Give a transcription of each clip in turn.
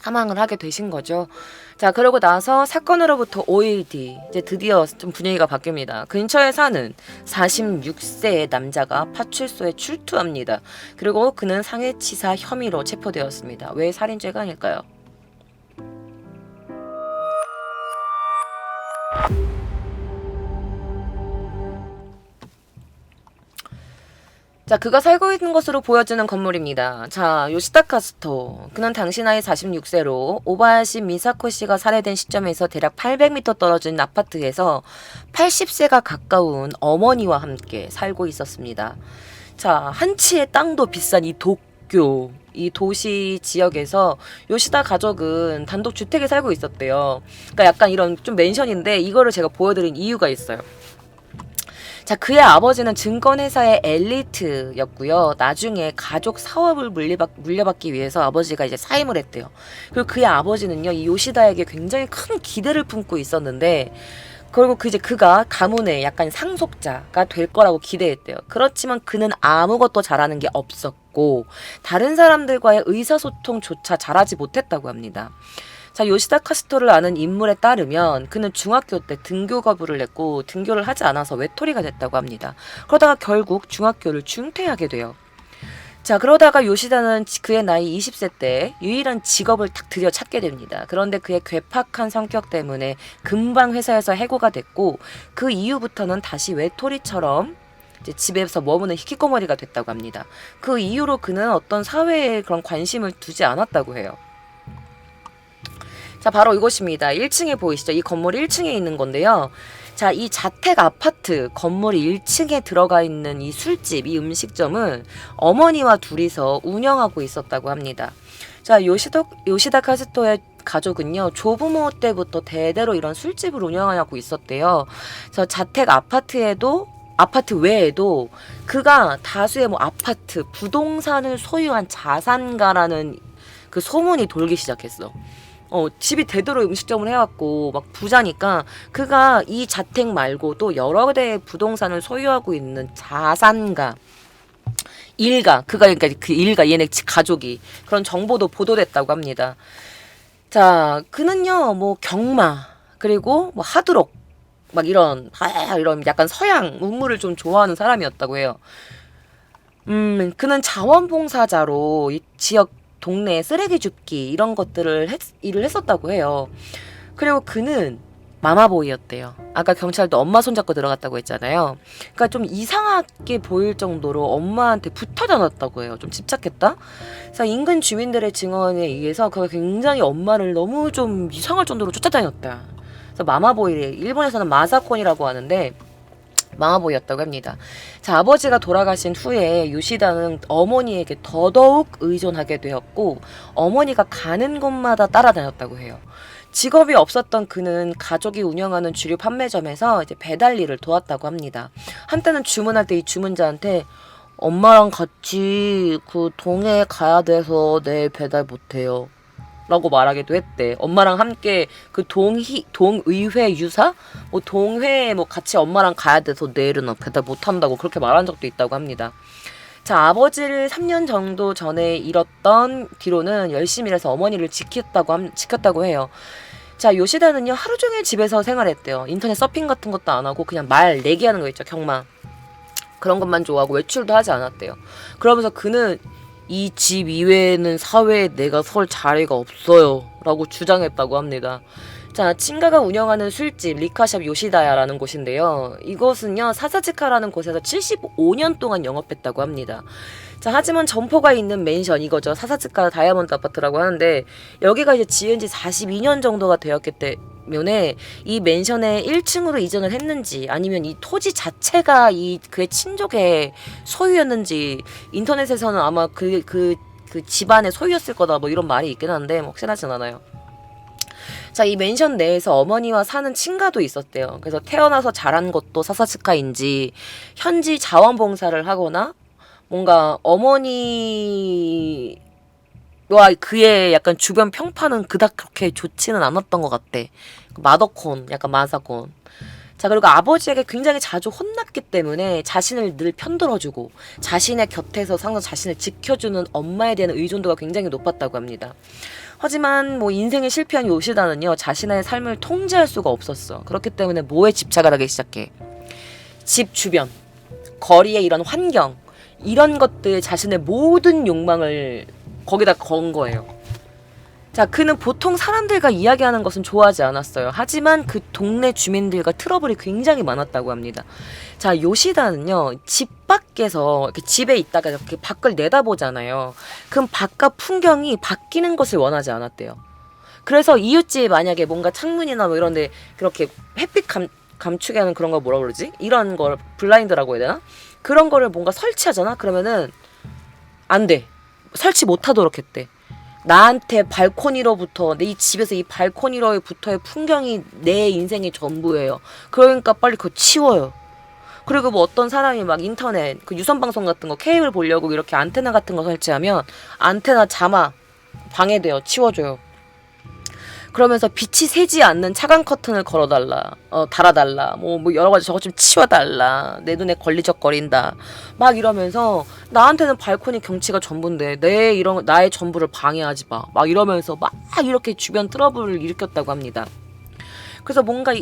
사망을 하게 되신 거죠. 자, 그러고 나서 사건으로부터 5일 뒤 이제 드디어 좀 분위기가 바뀝니다. 근처에 사는 46세의 남자가 파출소에 출두합니다. 그리고 그는 상해치사 혐의로 체포되었습니다. 왜 살인죄가 아닐까요? 자, 그가 살고 있는 것으로 보여지는 건물입니다. 자, 요시다 카스토. 그는 당시 나이 46세로 오바야시 미사코 씨가 살해된 시점에서 대략 800m 떨어진 아파트에서 80세가 가까운 어머니와 함께 살고 있었습니다. 자, 한치의 땅도 비싼 이 도쿄, 이 도시 지역에서 요시다 가족은 단독 주택에 살고 있었대요. 그러니까 약간 이런 좀 맨션인데 이거를 제가 보여드린 이유가 있어요. 자, 그의 아버지는 증권회사의 엘리트였고요. 나중에 가족 사업을 물려받기 위해서 아버지가 이제 사임을 했대요. 그리고 그의 아버지는요, 이 요시다에게 굉장히 큰 기대를 품고 있었는데, 그리고 그가 가문의 약간 상속자가 될 거라고 기대했대요. 그렇지만 그는 아무것도 잘하는 게 없었고, 다른 사람들과의 의사소통조차 잘하지 못했다고 합니다. 자, 요시다 카스토를 아는 인물에 따르면 그는 중학교 때 등교 거부를 했고 등교를 하지 않아서 외톨이가 됐다고 합니다. 그러다가 결국 중학교를 중퇴하게 돼요. 자, 그러다가 요시다는 그의 나이 20세 때 유일한 직업을 딱 드디어 찾게 됩니다. 그런데 그의 괴팍한 성격 때문에 금방 회사에서 해고가 됐고 그 이후부터는 다시 외톨이처럼 이제 집에서 머무는 히키코모리가 됐다고 합니다. 그 이후로 그는 어떤 사회에 그런 관심을 두지 않았다고 해요. 자, 바로 이곳입니다. 1층에 보이시죠? 이 건물 1층에 있는 건데요. 자, 이 자택 아파트 건물 1층에 들어가 있는 이 술집, 이 음식점을 어머니와 둘이서 운영하고 있었다고 합니다. 자, 요시다 카스토의 가족은요, 조부모 때부터 대대로 이런 술집을 운영하고 있었대요. 그래서 자택 아파트 외에도 그가 다수의 뭐 아파트, 부동산을 소유한 자산가라는 그 소문이 돌기 시작했어. 집이 대대로 음식점을 해왔고 막 부자니까 그가 이 자택 말고도 여러 대의 부동산을 소유하고 있는 자산가 그가 그러니까 그 일가 얘네 가족이 그런 정보도 보도됐다고 합니다. 자, 그는요 뭐 경마 그리고 뭐 하드록 막 이런 약간 서양 문물을 좀 좋아하는 사람이었다고 해요. 그는 자원봉사자로 이 지역 동네 쓰레기 줍기 이런 것들을 일을 했었다고 해요. 그리고 그는 마마보이였대요. 아까 경찰도 엄마 손잡고 들어갔다고 했잖아요. 그러니까 좀 이상하게 보일 정도로 엄마한테 붙어 다녔다고 해요. 좀 집착했다. 그래서 인근 주민들의 증언에 의해서 그가 굉장히 엄마를 너무 좀 이상할 정도로 쫓아다녔다. 그래서 마마보이를 일본에서는 마사콘이라고 하는데 마마보이였다고 합니다. 자, 아버지가 돌아가신 후에 요시다는 어머니에게 더더욱 의존하게 되었고 어머니가 가는 곳마다 따라다녔다고 해요. 직업이 없었던 그는 가족이 운영하는 주류 판매점에서 이제 배달 일을 도왔다고 합니다. 한때는 주문할 때 이 주문자한테 엄마랑 같이 그 동해 가야 돼서 내일 배달 못해요 라고 말하기도 했대. 엄마랑 함께 그 동의회 유사? 뭐 동회에 뭐 같이 엄마랑 가야 돼서 내일은 배달 못한다고 그렇게 말한 적도 있다고 합니다. 자, 아버지를 3년 정도 전에 잃었던 뒤로는 열심히 일해서 어머니를 지켰다고 해요. 자, 요시다는요 하루 종일 집에서 생활했대요. 인터넷 서핑 같은 것도 안 하고 그냥 말 내기하는 거 있죠, 경마. 그런 것만 좋아하고 외출도 하지 않았대요. 그러면서 그는 이 집 이외에는 사회에 내가 설 자리가 없어요 라고 주장했다고 합니다. 자, 친가가 운영하는 술집 리카샵 요시다야라는 곳인데요. 이곳은요 사사지카라는 곳에서 75년 동안 영업했다고 합니다. 자, 하지만 점포가 있는 맨션 이거죠. 사사지카 다이아몬드 아파트라고 하는데 여기가 이제 지은 지 42년 정도가 되었기 때문에 이 맨션에 1층으로 이전을 했는지 아니면 이 토지 자체가 그의 친족의 소유였는지 인터넷에서는 아마 그 집안의 소유였을 거다 뭐 이런 말이 있긴 한데 뭐 확실하진 않아요. 자, 이 맨션 내에서 어머니와 사는 친가도 있었대요. 그래서 태어나서 자란 것도 사사츠카인지 현지 자원봉사를 하거나 뭔가 어머니와 그의 약간 주변 평판은 그닥 그렇게 좋지는 않았던 것 같대. 마더콘, 약간 마사콘. 자, 그리고 아버지에게 굉장히 자주 혼났기 때문에 자신을 늘 편들어주고 자신의 곁에서 항상 자신을 지켜주는 엄마에 대한 의존도가 굉장히 높았다고 합니다. 하지만 뭐 인생에 실패한 요시다는요, 자신의 삶을 통제할 수가 없었어. 그렇기 때문에 뭐에 집착을 하기 시작해? 집 주변, 거리의 이런 환경, 이런 것들, 자신의 모든 욕망을 거기다 건 거예요. 자, 그는 보통 사람들과 이야기하는 것은 좋아하지 않았어요. 하지만 그 동네 주민들과 트러블이 굉장히 많았다고 합니다. 자, 요시다는요, 집 밖에서 이렇게 집에 있다가 이렇게 밖을 내다보잖아요. 그럼 바깥 풍경이 바뀌는 것을 원하지 않았대요. 그래서 이웃집 만약에 뭔가 창문이나 뭐 이런데 그렇게 햇빛 감추게 하는 그런 거 뭐라 그러지? 이런 걸 블라인드라고 해야 되나? 그런 거를 뭔가 설치하잖아? 그러면은 안 돼. 설치 못 하도록 했대. 나한테 발코니로부터, 내 이 집에서 이 발코니로부터의 풍경이 내 인생의 전부예요. 그러니까 빨리 그거 치워요. 그리고 뭐 어떤 사람이 막 인터넷, 그 유선방송 같은 거, 케이블 보려고 이렇게 안테나 같은 거 설치하면 안테나 잠아. 방해돼요. 치워줘요. 그러면서 빛이 새지 않는 차간 커튼을 걸어달라, 달아달라, 뭐 여러 가지 저것 좀 치워달라, 내 눈에 걸리적거린다, 막 이러면서 나한테는 발코니 경치가 전부인데 나의 전부를 방해하지 마, 막 이러면서 막 이렇게 주변 트러블을 일으켰다고 합니다. 그래서 뭔가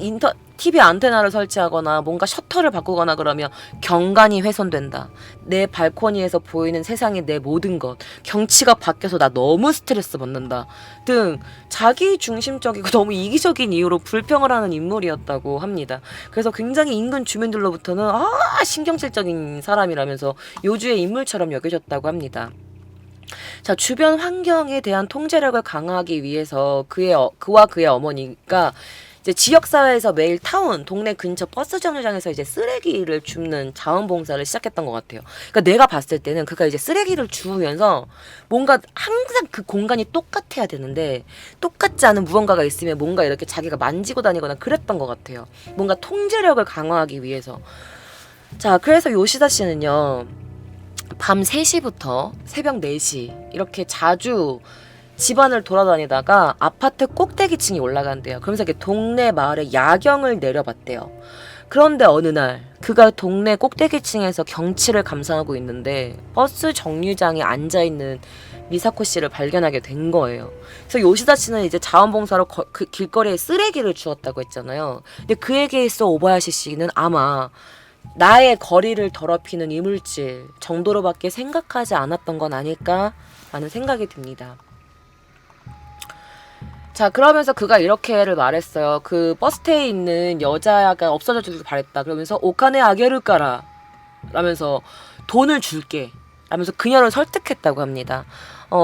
TV 안테나를 설치하거나 뭔가 셔터를 바꾸거나 그러면 경관이 훼손된다. 내 발코니에서 보이는 세상의 내 모든 것, 경치가 바뀌어서 나 너무 스트레스 받는다 등 자기 중심적이고 너무 이기적인 이유로 불평을 하는 인물이었다고 합니다. 그래서 굉장히 인근 주민들로부터는 신경질적인 사람이라면서 요주의 인물처럼 여겨졌다고 합니다. 자, 주변 환경에 대한 통제력을 강화하기 위해서 그와 그의 어머니가 이제 지역사회에서 매일 동네 근처 버스 정류장에서 이제 쓰레기를 줍는 자원봉사를 시작했던 것 같아요. 그러니까 내가 봤을 때는 그가 이제 쓰레기를 주우면서 뭔가 항상 그 공간이 똑같아야 되는데 똑같지 않은 무언가가 있으면 뭔가 이렇게 자기가 만지고 다니거나 그랬던 것 같아요. 뭔가 통제력을 강화하기 위해서. 자, 그래서 요시다 씨는요, 밤 3시부터 새벽 4시 이렇게 자주 집안을 돌아다니다가 아파트 꼭대기층이 올라간대요. 그러면서 이렇게 동네 마을에 야경을 내려봤대요. 그런데 어느 날 그가 동네 꼭대기층에서 경치를 감상하고 있는데 버스 정류장에 앉아있는 미사코 씨를 발견하게 된 거예요. 그래서 요시다 씨는 이제 자원봉사로 그 길거리에 쓰레기를 주웠다고 했잖아요. 근데 그에게 있어 오바야시 씨는 아마 나의 거리를 더럽히는 이물질 정도로밖에 생각하지 않았던 건 아닐까라는 생각이 듭니다. 자, 그러면서 그가 이렇게를 말했어요. 그 버스停에 있는 여자가 없어져 주길 바랬다. 그러면서 오카네 아게르까라 라면서 돈을 줄게 라면서 그녀를 설득했다고 합니다.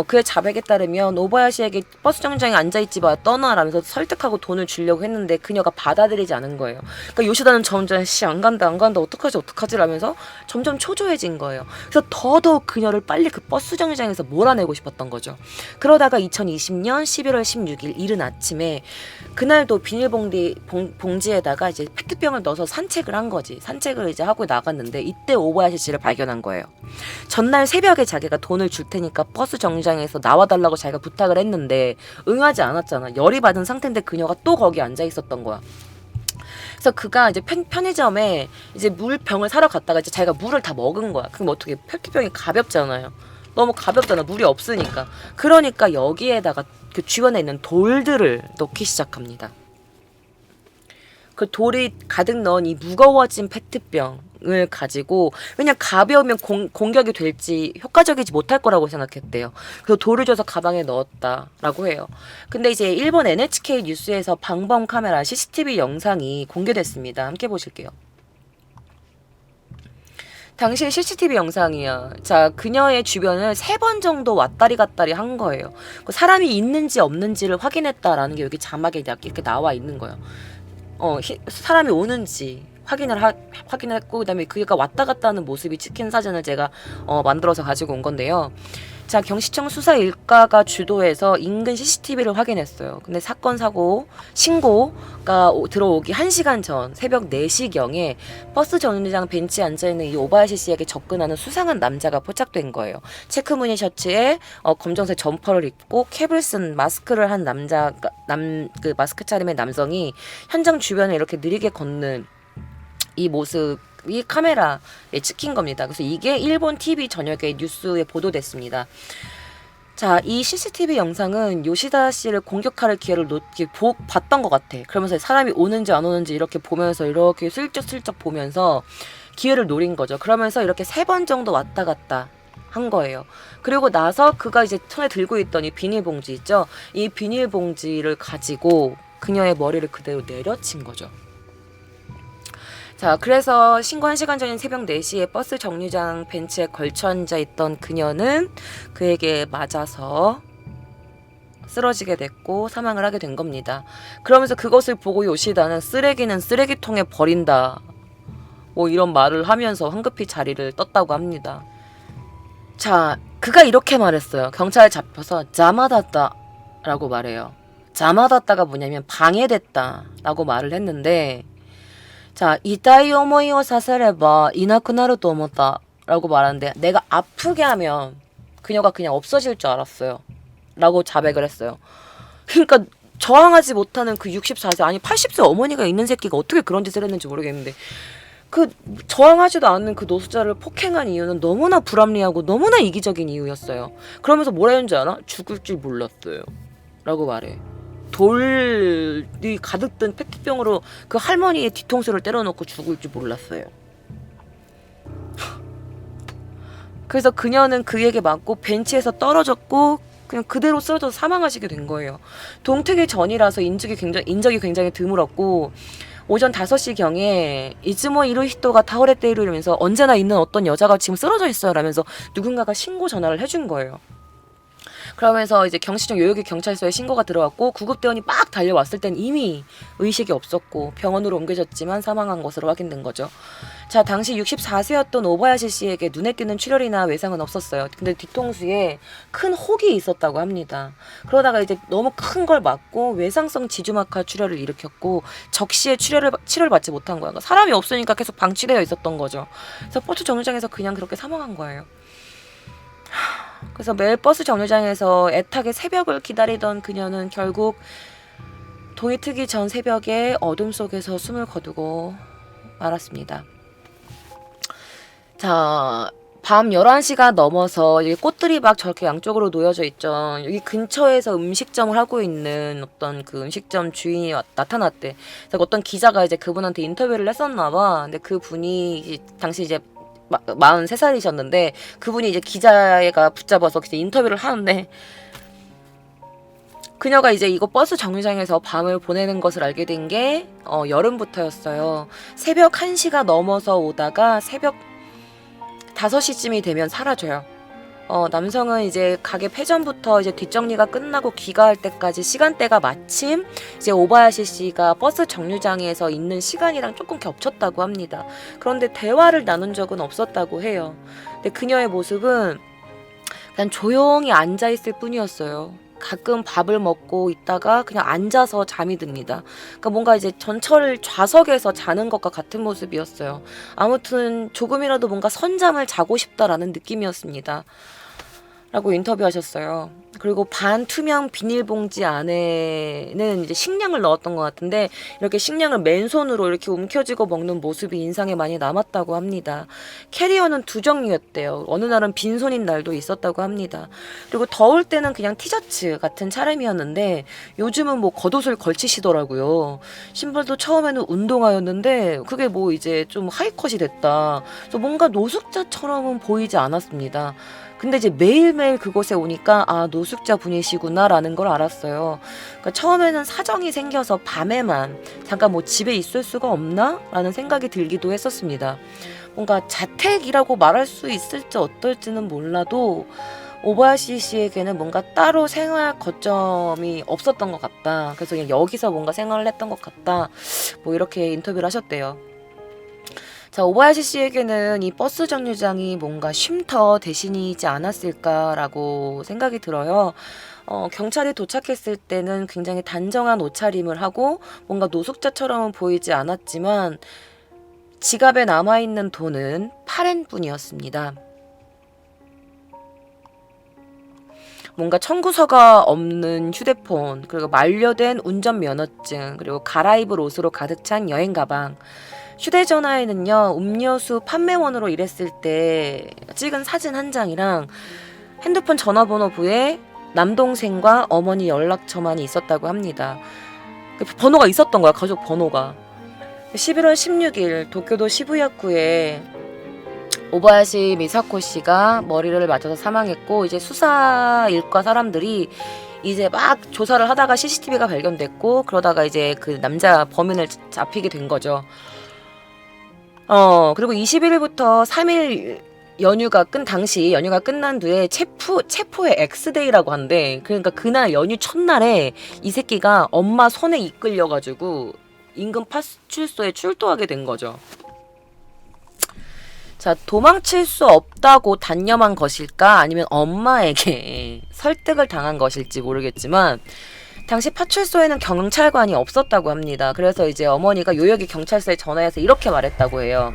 그의 자백에 따르면 오바야시에게 버스 정류장에 앉아있지 마, 떠나라면서 설득하고 돈을 주려고 했는데 그녀가 받아들이지 않은 거예요. 그러니까 요시다는 점점 안 간다 어떡하지 라면서 점점 초조해진 거예요. 그래서 더더욱 그녀를 빨리 그 버스 정류장에서 몰아내고 싶었던 거죠. 그러다가 2020년 11월 16일 이른 아침에 그날도 비닐봉지에다가 이제 페트병을 넣어서 산책을 한 거지. 산책을 이제 하고 나갔는데 이때 오바야시 씨를 발견한 거예요. 전날 새벽에 자기가 돈을 줄 테니까 버스 정류장에서 나와달라고 자기가 부탁을 했는데 응하지 않았잖아. 열이 받은 상태인데 그녀가 또 거기 앉아 있었던 거야. 그래서 그가 이제 편의점에 이제 물병을 사러 갔다가 이제 자기가 물을 다 먹은 거야. 그럼 어떻게 페트병이 가볍잖아요. 너무 가볍잖아. 물이 없으니까. 그러니까 여기에다가 그 주변에 있는 돌들을 넣기 시작합니다. 그 돌이 가득 넣은 이 무거워진 페트병을 가지고, 왜냐면 가벼우면 공격이 될지 효과적이지 못할 거라고 생각했대요. 그래서 돌을 줘서 가방에 넣었다라고 해요. 근데 이제 일본 NHK 뉴스에서 방범 카메라 CCTV 영상이 공개됐습니다. 함께 보실게요. 당시 CCTV 영상이야. 자, 그녀의 주변을 3번 정도 왔다리 갔다리 한 거예요. 사람이 있는지 없는지를 확인했다라는 게 여기 자막에 이렇게 나와 있는 거예요. 사람이 오는지 확인했고, 그다음에 그가 왔다 갔다 하는 모습이 찍힌 사진을 제가 만들어서 가지고 온 건데요. 자, 경시청 수사 일과가 주도해서 인근 CCTV를 확인했어요. 근데 사건 사고 신고가 들어오기 1시간 전 새벽 4시경에 버스 정류장 벤치에 앉아있는 이 오바야시 씨에게 접근하는 수상한 남자가 포착된 거예요. 체크무늬 셔츠에 검정색 점퍼를 입고 캡을 쓴 마스크를 한 그 마스크 차림의 남성이 현장 주변을 이렇게 느리게 걷는 이 모습이 카메라에 찍힌 겁니다. 그래서 이게 일본 TV 저녁에 뉴스에 보도됐습니다. 자, 이 CCTV 영상은 요시다 씨를 공격할 기회를 봤던 것 같아. 그러면서 사람이 오는지 안 오는지 이렇게 보면서 이렇게 슬쩍슬쩍 보면서 기회를 노린 거죠. 그러면서 이렇게 3번 정도 왔다 갔다 한 거예요. 그리고 나서 그가 이제 손에 들고 있던 이 비닐봉지 있죠? 이 비닐봉지를 가지고 그녀의 머리를 그대로 내려친 거죠. 자, 그래서 신고 1시간 전인 새벽 4시에 버스 정류장 벤치에 걸쳐 앉아 있던 그녀는 그에게 맞아서 쓰러지게 됐고 사망을 하게 된 겁니다. 그러면서 그것을 보고 요시다는 쓰레기는 쓰레기통에 버린다. 뭐 이런 말을 하면서 황급히 자리를 떴다고 합니다. 자, 그가 이렇게 말했어요. 경찰에 잡혀서 자마다다 라고 말해요. 자마다다가 뭐냐면 방해됐다 라고 말을 했는데, 자, 이따이 오모이오 사세레바 이나쿠나루 또 오모다 라고 말하는데, 내가 아프게 하면 그녀가 그냥 없어질 줄 알았어요 라고 자백을 했어요. 그러니까 저항하지 못하는 그 64세 아니 80세 어머니가 있는 새끼가 어떻게 그런 짓을 했는지 모르겠는데, 그 저항하지도 않는 그 노숙자를 폭행한 이유는 너무나 불합리하고 너무나 이기적인 이유였어요. 그러면서 뭐라 했는지 알아? 죽을 줄 몰랐어요 라고 말해. 돌이 가득 든 페트병으로 그 할머니의 뒤통수를 때려놓고 죽을 줄 몰랐어요. 그래서 그녀는 그에게 맞고 벤치에서 떨어졌고 그냥 그대로 쓰러져서 사망하시게 된 거예요. 동특이 전이라서 인적이 굉장히 드물었고, 오전 5시경에 이즈모 이루히토가 타오레테 이러면서 언제나 있는 어떤 여자가 지금 쓰러져 있어요 라면서 누군가가 신고 전화를 해준 거예요. 그러면서 이제 경시청 요요기 경찰서에 신고가 들어왔고 구급대원이 막 달려왔을 땐 이미 의식이 없었고 병원으로 옮겨졌지만 사망한 것으로 확인된 거죠. 자, 당시 64세였던 오바야시 씨에게 눈에 띄는 출혈이나 외상은 없었어요. 근데 뒤통수에 큰 혹이 있었다고 합니다. 그러다가 이제 너무 큰 걸 맞고 외상성 지주막하 출혈을 일으켰고 적시에 치료를 받지 못한 거야. 그러니까 사람이 없으니까 계속 방치되어 있었던 거죠. 그래서 버스 정류장에서 그냥 그렇게 사망한 거예요. 그래서 매일 버스 정류장에서 애타게 새벽을 기다리던 그녀는 결국 동이 트기 전 새벽에 어둠 속에서 숨을 거두고 말았습니다. 자, 밤 11시가 넘어서 여기 꽃들이 막 저렇게 양쪽으로 놓여져 있죠. 여기 근처에서 음식점을 하고 있는 어떤 그 음식점 주인이 나타났대. 그래서 어떤 기자가 이제 그분한테 인터뷰를 했었나 봐. 근데 그분이 당시 이제 43살이셨는데 그분이 이제 기자가 붙잡아서 인터뷰를 하는데, 그녀가 이제 이거 버스 정류장에서 밤을 보내는 것을 알게 된 게 여름부터였어요. 새벽 1시가 넘어서 오다가 새벽 5시쯤이 되면 사라져요. 남성은 이제 가게 폐점부터 이제 뒷정리가 끝나고 귀가할 때까지 시간대가 마침 이제 오바야시 씨가 버스 정류장에서 있는 시간이랑 조금 겹쳤다고 합니다. 그런데 대화를 나눈 적은 없었다고 해요. 근데 그녀의 모습은 그냥 조용히 앉아있을 뿐이었어요. 가끔 밥을 먹고 있다가 그냥 앉아서 잠이 듭니다. 그러니까 뭔가 이제 전철 좌석에서 자는 것과 같은 모습이었어요. 아무튼 조금이라도 뭔가 선잠을 자고 싶다라는 느낌이었습니다. 라고 인터뷰하셨어요. 그리고 반투명 비닐봉지 안에는 이제 식량을 넣었던 것 같은데 이렇게 식량을 맨손으로 이렇게 움켜쥐고 먹는 모습이 인상에 많이 남았다고 합니다. 캐리어는 2종류였대요. 어느 날은 빈손인 날도 있었다고 합니다. 그리고 더울 때는 그냥 티셔츠 같은 차림이었는데 요즘은 뭐 겉옷을 걸치시더라고요. 신발도 처음에는 운동화였는데 그게 뭐 이제 좀 하이컷이 됐다. 그래서 뭔가 노숙자처럼은 보이지 않았습니다. 근데 이제 매일매일 그곳에 오니까 아, 노숙자 분이시구나 라는 걸 알았어요. 그러니까 처음에는 사정이 생겨서 밤에만 잠깐 뭐 집에 있을 수가 없나? 라는 생각이 들기도 했었습니다. 뭔가 자택이라고 말할 수 있을지 어떨지는 몰라도 오바야시 씨에게는 뭔가 따로 생활 거점이 없었던 것 같다. 그래서 그냥 여기서 뭔가 생활을 했던 것 같다. 뭐 이렇게 인터뷰를 하셨대요. 자, 오바야시 씨에게는 이 버스 정류장이 뭔가 쉼터 대신이지 않았을까라고 생각이 들어요. 경찰이 도착했을 때는 굉장히 단정한 옷차림을 하고 뭔가 노숙자처럼은 보이지 않았지만 지갑에 남아있는 돈은 8엔뿐이었습니다. 뭔가 청구서가 없는 휴대폰, 그리고 만료된 운전면허증, 그리고 갈아입을 옷으로 가득 찬 여행 가방, 휴대전화에는요, 음료수 판매원으로 일했을 때 찍은 사진 한 장이랑 핸드폰 전화번호부에 남동생과 어머니 연락처만이 있었다고 합니다. 번호가 있었던 거야, 가족 번호가. 11월 16일 도쿄도 시부야쿠에 오바야시 미사코 씨가 머리를 맞아서 사망했고, 이제 수사 일과 사람들이 이제 막 조사를 하다가 CCTV가 발견됐고, 그러다가 이제 그 남자 범인을 잡히게 된 거죠. 그리고 21일부터 3일 당시 연휴가 끝난 뒤에 체포의 X데이라고 한대. 그러니까 그날 연휴 첫날에 이 새끼가 엄마 손에 이끌려가지고 인근 파출소에 출두하게 된 거죠. 자, 도망칠 수 없다고 단념한 것일까? 아니면 엄마에게 설득을 당한 것일지 모르겠지만, 당시 파출소에는 경찰관이 없었다고 합니다. 그래서 이제 어머니가 요여기 경찰서에 전화해서 이렇게 말했다고 해요.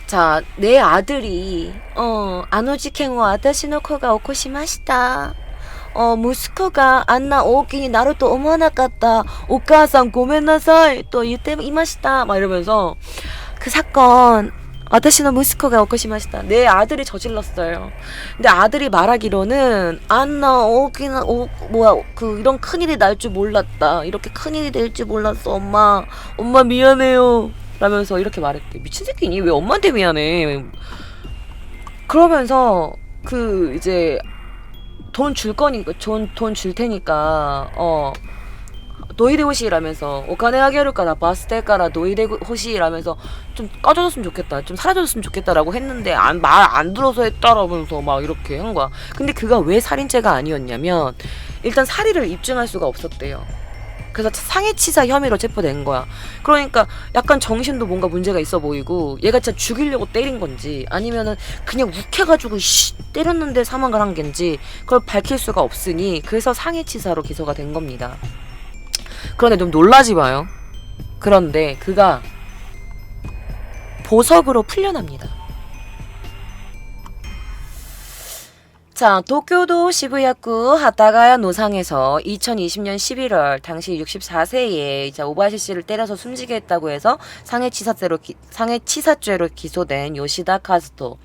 자, 내 아들이 아노지켄 와 아타시노 코가 오코시마시타. 무스코가 안나 오키니 나를 또 오모나까다. 오카상 고멘나사이 또 이때 이마시다. 막 이러면서 그 사건 아타시노 무스코가 오코시마시다. 내 아들이 저질렀어요. 근데 아들이 말하기로는 안나 오키나 이런 큰일이 날 줄 몰랐다. 이렇게 큰일이 될 줄 몰랐어. 엄마 미안해요. 라면서 이렇게 말했대. 미친 새끼니? 왜 엄마한테 미안해? 그러면서 그 이제 돈 줄 테니까 노이데 호시라면서 오카네 아게루까라 바스테까라 노이데 호시라면서 좀 꺼져줬으면 좋겠다, 좀 사라져줬으면 좋겠다라고 했는데 말 안 들어서 했다라면서 막 이렇게 한 거야. 근데 그가 왜 살인죄가 아니었냐면 일단 살인을 입증할 수가 없었대요. 그래서 상해치사 혐의로 체포된 거야. 그러니까 약간 정신도 뭔가 문제가 있어 보이고, 얘가 진짜 죽이려고 때린 건지 아니면은 그냥 욱해가지고 때렸는데 사망을 한 건지 그걸 밝힐 수가 없으니, 그래서 상해치사로 기소가 된 겁니다. 그런데 좀 놀라지 마요. 그런데 그가 보석으로 풀려납니다. 자, 도쿄도 시부야쿠 하타가야 노상에서 2020년 11월 당시 64세에 이제 오바야시 씨를 때려서 숨지게 했다고 해서 상해치사죄로 기소된 요시다 카즈토.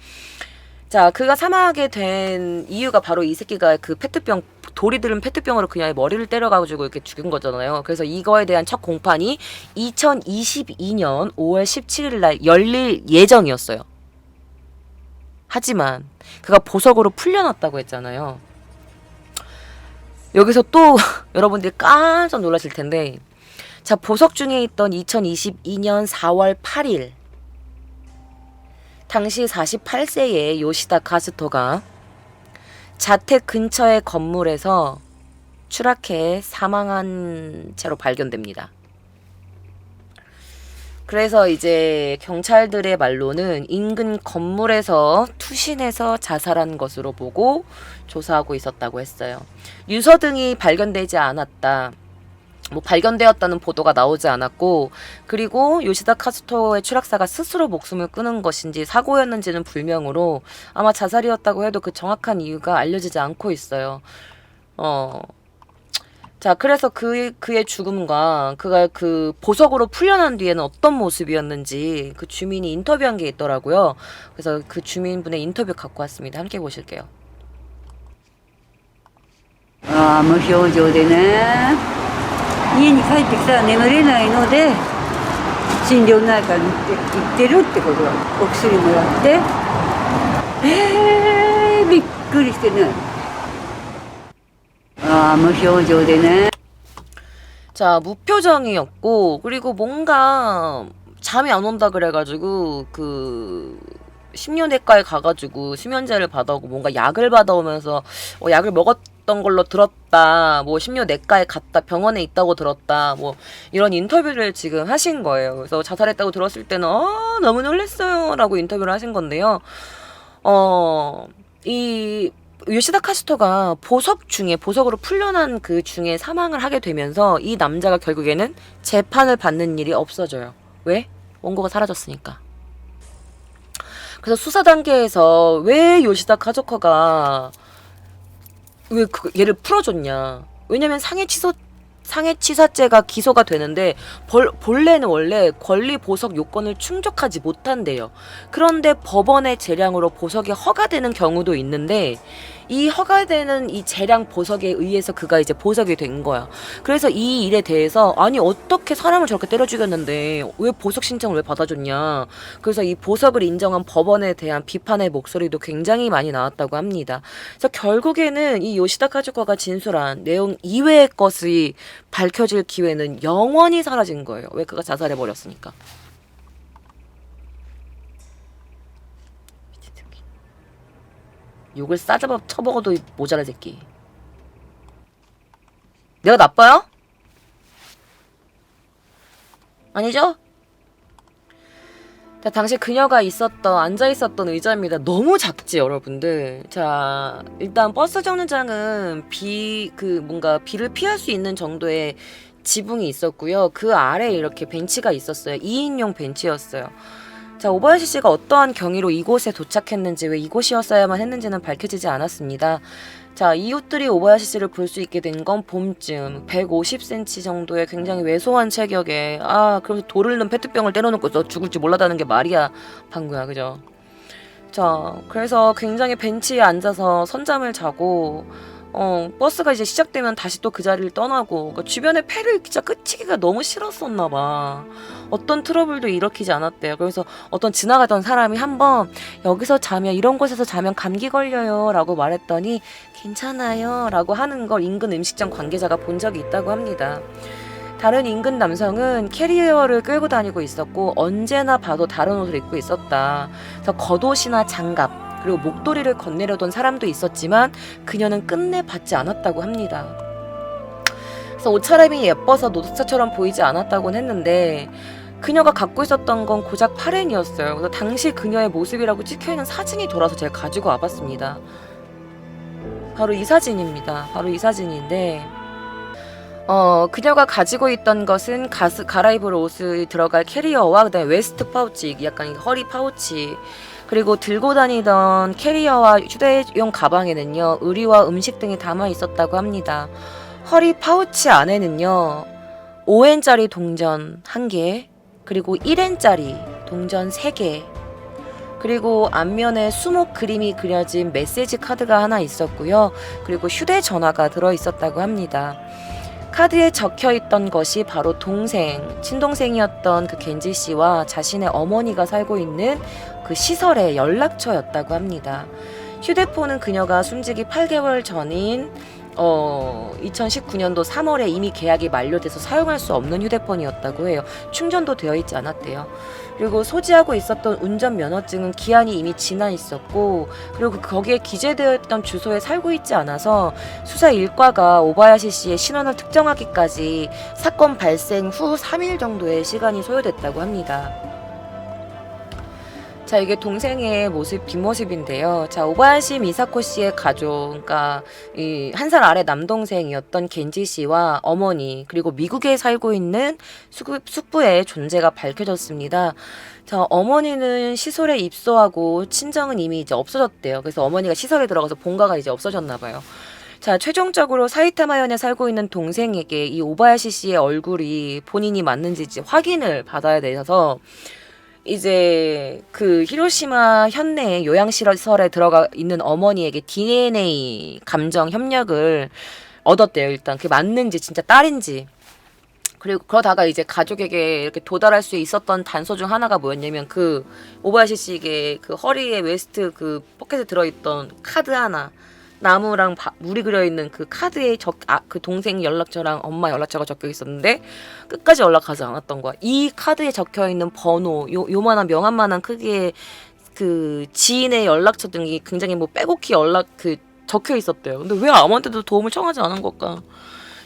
자, 그가 사망하게 된 이유가 바로 이 새끼가 그 페트병, 돌이 들은 페트병으로 그냥 머리를 때려가지고 이렇게 죽인 거잖아요. 그래서 이거에 대한 첫 공판이 2022년 5월 17일 날 열릴 예정이었어요. 하지만 그가 보석으로 풀려났다고 했잖아요. 여기서 또 여러분들이 깜짝 놀라실 텐데, 자, 보석 중에 있던 2022년 4월 8일 당시 48세의 요시다 카즈토가 자택 근처의 건물에서 추락해 사망한 채로 발견됩니다. 그래서 이제 경찰들의 말로는 인근 건물에서 투신해서 자살한 것으로 보고 조사하고 있었다고 했어요. 유서 등이 발견되지 않았다. 발견되었다는 보도가 나오지 않았고, 그리고 요시다 카즈토의 추락사가 스스로 목숨을 끊은 것인지 사고였는지는 불명으로 아마 자살이었다고 해도 그 정확한 이유가 알려지지 않고 있어요. 자, 그래서 그의 죽음과 그가 그 보석으로 풀려난 뒤에는 어떤 모습이었는지 그 주민이 인터뷰한 게 있더라고요. 그래서 그 주민분의 인터뷰 갖고 왔습니다. 함께 보실게요. 無表情でね、家に帰ってきたら眠れないので心療内科に行ってるってことはお薬もらってびっくりしてね、無表情でね. 자, 무표정이었고, 그리고 뭔가 잠이 안 온다 그래가지고 그 심려내과에 가가지고 수면제를 받아오고 뭔가 약을 받아오면서 약을 먹었던 걸로 들었다, 심려내과에 갔다, 병원에 있다고 들었다, 이런 인터뷰를 지금 하신 거예요. 그래서 자살했다고 들었을 때는 너무 놀랐어요 라고 인터뷰를 하신 건데요. 이 요시다 카즈토가 보석으로 풀려난 그 중에 사망을 하게 되면서 이 남자가 결국에는 재판을 받는 일이 없어져요. 왜? 원고가 사라졌으니까. 그래서 수사 단계에서 왜 요시다 카즈토가 왜 얘를 풀어줬냐? 왜냐면 상해치사죄가 기소가 되는데 본래는 원래 권리 보석 요건을 충족하지 못한대요. 그런데 법원의 재량으로 보석이 허가되는 경우도 있는데 이 허가되는 이 재량 보석에 의해서 그가 이제 보석이 된 거야. 그래서 이 일에 대해서 아니 어떻게 사람을 저렇게 때려 죽였는데 왜 보석 신청을 왜 받아줬냐. 그래서 이 보석을 인정한 법원에 대한 비판의 목소리도 굉장히 많이 나왔다고 합니다. 그래서 결국에는 이 요시다 카즈코가 진술한 내용 이외의 것이 밝혀질 기회는 영원히 사라진 거예요. 왜 그가 자살해 버렸으니까. 욕을 싸잡아 쳐먹어도 모자랄 새끼. 내가 나빠요? 아니죠? 자, 당시 그녀가 앉아있었던 의자입니다. 너무 작지, 여러분들. 자, 일단 버스 정류장은 뭔가 비를 피할 수 있는 정도의 지붕이 있었고요. 그 아래에 이렇게 벤치가 있었어요. 2인용 벤치였어요. 자, 오바야시 씨가 어떠한 경위로 이곳에 도착했는지, 왜 이곳이었어야만 했는지는 밝혀지지 않았습니다. 자, 이웃들이 오바야시 씨를 볼 수 있게 된 건 봄쯤 150cm 정도의 굉장히 왜소한 체격에 그래서 돌을 넣은 페트병을 때려놓고 너 죽을지 몰라다는 게 말이야 방구야, 그죠? 자, 그래서 굉장히 벤치에 앉아서 선잠을 자고 버스가 이제 시작되면 다시 또 그 자리를 떠나고, 그러니까 주변에 패를 진짜 끝이기가 너무 싫었었나 봐. 어떤 트러블도 일으키지 않았대요. 그래서 어떤 지나가던 사람이 한번 여기서 자면, 이런 곳에서 자면 감기 걸려요 라고 말했더니 괜찮아요 라고 하는 걸 인근 음식점 관계자가 본 적이 있다고 합니다. 다른 인근 남성은 캐리어를 끌고 다니고 있었고 언제나 봐도 다른 옷을 입고 있었다. 그래서 겉옷이나 장갑 그리고 목도리를 건네려던 사람도 있었지만 그녀는 끝내 받지 않았다고 합니다. 그래서 옷차림이 예뻐서 노숙자처럼 보이지 않았다고는 했는데 그녀가 갖고 있었던 건 고작 8엔이었어요. 그래서 당시 그녀의 모습이라고 찍혀있는 사진이 돌아서 제가 가지고 와봤습니다. 바로 이 사진입니다. 바로 이 사진인데 그녀가 가지고 있던 것은 갈아입을 옷을 들어갈 캐리어와 그다음에 웨스트 파우치, 약간 허리 파우치, 그리고 들고 다니던 캐리어와 휴대용 가방에는요 의류와 음식 등이 담아 있었다고 합니다. 허리 파우치 안에는요 5엔짜리 동전 1개, 그리고 1엔짜리 동전 3개, 그리고 앞면에 수목 그림이 그려진 메시지 카드가 하나 있었고요. 그리고 휴대전화가 들어있었다고 합니다. 카드에 적혀있던 것이 바로 친동생이었던 그 겐지 씨와 자신의 어머니가 살고 있는 그 시설의 연락처였다고 합니다. 휴대폰은 그녀가 숨지기 8개월 전인 2019년도 3월에 이미 계약이 만료돼서 사용할 수 없는 휴대폰이었다고 해요. 충전도 되어 있지 않았대요. 그리고 소지하고 있었던 운전면허증은 기한이 이미 지나 있었고, 그리고 거기에 기재되어 있던 주소에 살고 있지 않아서 수사 일과가 오바야시 씨의 신원을 특정하기까지 사건 발생 후 3일 정도의 시간이 소요됐다고 합니다. 자, 이게 동생의 뒷모습인데요. 자, 오바야시 미사코 씨의 가족, 그러니까 이 1살 아래 남동생이었던 겐지 씨와 어머니, 그리고 미국에 살고 있는 숙부의 존재가 밝혀졌습니다. 자, 어머니는 시설에 입소하고 친정은 이미 이제 없어졌대요. 그래서 어머니가 시설에 들어가서 본가가 이제 없어졌나 봐요. 자, 최종적으로 사이타마현에 살고 있는 동생에게 이 오바야시 씨의 얼굴이 본인이 맞는지 이제 확인을 받아야 돼서 이제 그 히로시마 현내의 요양시설에 들어가 있는 어머니에게 DNA 감정 협력을 얻었대요. 일단 그게 맞는지 진짜 딸인지. 그리고 그러다가 이제 가족에게 이렇게 도달할 수 있었던 단서 중 하나가 뭐였냐면 그 오바야시 씨에게 그 허리에 웨스트 그 포켓에 들어있던 카드 하나, 나무랑 물이 그려있는 그 카드에 그 동생 연락처랑 엄마 연락처가 적혀 있었는데 끝까지 연락하지 않았던 거야. 이 카드에 적혀있는 번호, 요만한 명함만한 크기의 그 지인의 연락처 등이 굉장히 빼곡히 적혀 있었대요. 근데 왜 아무한테도 도움을 청하지 않은 걸까?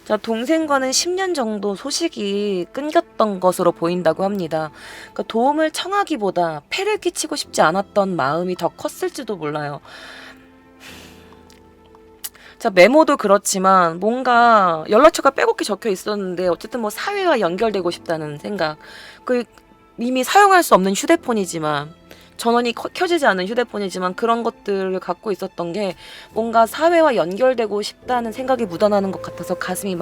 자, 동생과는 10년 정도 소식이 끊겼던 것으로 보인다고 합니다. 그러니까 도움을 청하기보다 폐를 끼치고 싶지 않았던 마음이 더 컸을지도 몰라요. 자, 메모도 그렇지만 뭔가 연락처가 빼곡히 적혀 있었는데 어쨌든 사회와 연결되고 싶다는 생각. 이미 사용할 수 없는 휴대폰이지만, 전원이 켜지지 않은 휴대폰이지만 그런 것들을 갖고 있었던 게 뭔가 사회와 연결되고 싶다는 생각이 묻어나는 것 같아서 가슴이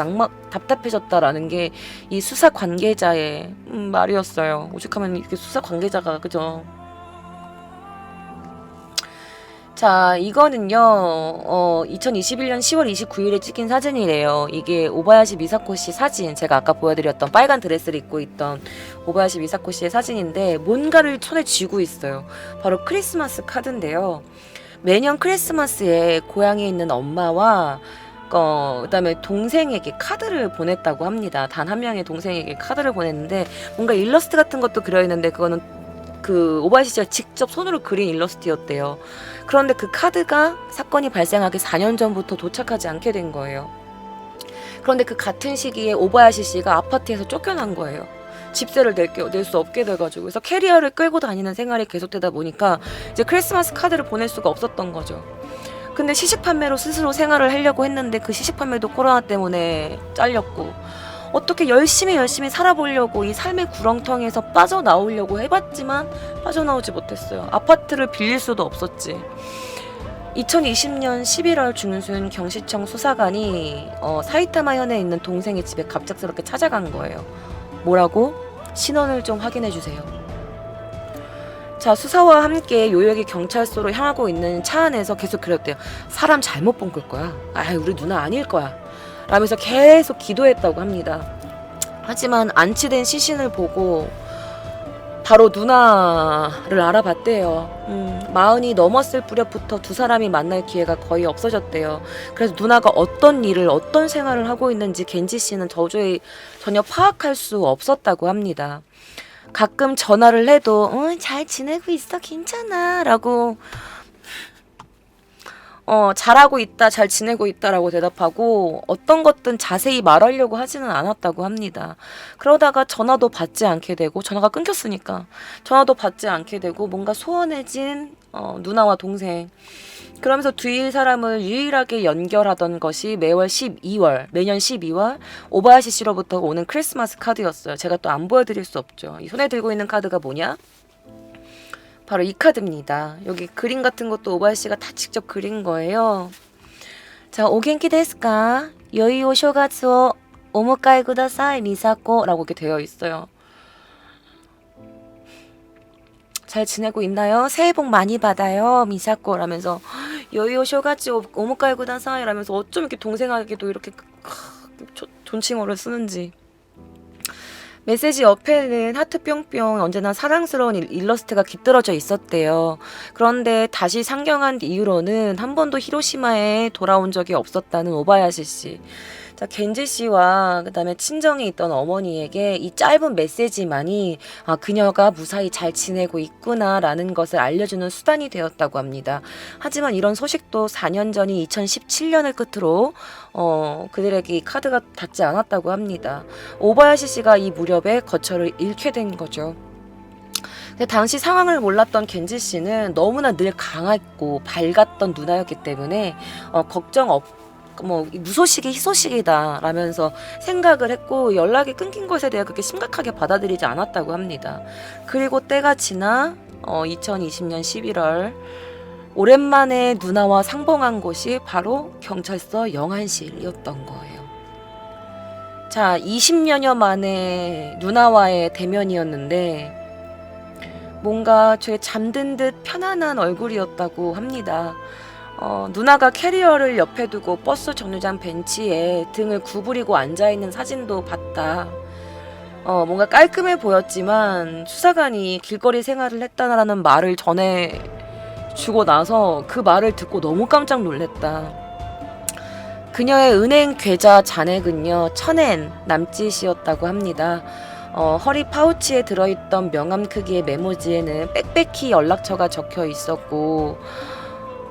답답해졌다라는 게 이 수사 관계자의 말이었어요. 오죽하면 이렇게 수사 관계자가, 그죠? 자, 이거는요, 2021년 10월 29일에 찍힌 사진이래요. 이게 오바야시 미사코 씨 사진, 제가 아까 보여드렸던 빨간 드레스를 입고 있던 오바야시 미사코 씨의 사진인데, 뭔가를 손에 쥐고 있어요. 바로 크리스마스 카드인데요. 매년 크리스마스에 고향에 있는 엄마와 그다음에 동생에게 카드를 보냈다고 합니다. 단 한 명의 동생에게 카드를 보냈는데, 뭔가 일러스트 같은 것도 그려있는데, 그거는 그 오바야시 씨가 직접 손으로 그린 일러스트였대요. 그런데 그 카드가 사건이 발생하기 4년 전부터 도착하지 않게 된 거예요. 그런데 그 같은 시기에 오바야시 씨가 아파트에서 쫓겨난 거예요. 집세를 낼 수 없게 돼가지고. 그래서 캐리어를 끌고 다니는 생활이 계속되다 보니까 이제 크리스마스 카드를 보낼 수가 없었던 거죠. 근데 시식 판매로 스스로 생활을 하려고 했는데 그 시식 판매도 코로나 때문에 잘렸고, 어떻게 열심히 살아보려고 이 삶의 구렁텅이에서 빠져나오려고 해봤지만 빠져나오지 못했어요. 아파트를 빌릴 수도 없었지. 2020년 11월 중순 경시청 수사관이 사이타마 현에 있는 동생의 집에 갑작스럽게 찾아간 거예요. 뭐라고? 신원을 좀 확인해 주세요. 자, 수사와 함께 요역이 경찰서로 향하고 있는 차 안에서 계속 그랬대요. 사람 잘못 본 걸 거야. 아이, 우리 누나 아닐 거야. 라면서 계속 기도했다고 합니다. 하지만 안치된 시신을 보고 바로 누나를 알아봤대요. 40이 넘었을 무렵부터 두 사람이 만날 기회가 거의 없어졌대요. 그래서 누나가 어떤 일을, 어떤 생활을 하고 있는지 겐지 씨는 도저히 전혀 파악할 수 없었다고 합니다. 가끔 전화를 해도 잘 지내고 있어, 괜찮아 라고 잘하고 있다, 잘 지내고 있다라고 대답하고 어떤 것든 자세히 말하려고 하지는 않았다고 합니다. 그러다가 전화도 받지 않게 되고, 전화가 끊겼으니까 전화도 받지 않게 되고, 뭔가 소원해진 누나와 동생. 그러면서 두 사람을 유일하게 연결하던 것이 매년 12월 오바야시 씨로부터 오는 크리스마스 카드였어요. 제가 또 안 보여드릴 수 없죠. 이 손에 들고 있는 카드가 뭐냐? 바로 이 카드입니다. 여기 그림 같은 것도 오바야시 씨가 다 직접 그린 거예요. 자, 오겐키 데스까? 요이오 쇼가츠오 오무카이 구다사이 미사코 라고 이렇게 되어 있어요. 잘 지내고 있나요? 새해 복 많이 받아요, 미사코 라면서 요이오 쇼가츠 오무카이 구다사이 라면서 어쩜 이렇게 동생에게도 이렇게 존칭어를 쓰는지. 메시지 옆에는 하트 뿅뿅 언제나 사랑스러운 일러스트가 깃들어져 있었대요. 그런데 다시 상경한 이후로는 한 번도 히로시마에 돌아온 적이 없었다는 오바야시 씨. 자, 겐지 씨와 그다음에 친정에 있던 어머니에게 이 짧은 메시지만이 그녀가 무사히 잘 지내고 있구나라는 것을 알려주는 수단이 되었다고 합니다. 하지만 이런 소식도 4년 전인 2017년을 끝으로 그들에게 이 카드가 닿지 않았다고 합니다. 오바야시 씨가 이 무렵에 거처를 잃게 된 거죠. 근데 당시 상황을 몰랐던 겐지 씨는 너무나 늘 강했고 밝았던 누나였기 때문에 걱정 없고 무소식이 희소식이다 라면서 생각을 했고, 연락이 끊긴 것에 대해 그렇게 심각하게 받아들이지 않았다고 합니다. 그리고 때가 지나 2020년 11월 오랜만에 누나와 상봉한 곳이 바로 경찰서 영안실이었던 거예요. 자, 20여년 만에 누나와의 대면이었는데 뭔가 죄 잠든 듯 편안한 얼굴이었다고 합니다. 누나가 캐리어를 옆에 두고 버스 정류장 벤치에 등을 구부리고 앉아있는 사진도 봤다. 뭔가 깔끔해 보였지만 수사관이 길거리 생활을 했다라는 말을 전해주고 나서 그 말을 듣고 너무 깜짝 놀랐다. 그녀의 은행 계좌 잔액은요 1000엔 남짓이었다고 합니다. 허리 파우치에 들어있던 명함 크기의 메모지에는 빽빽히 연락처가 적혀 있었고,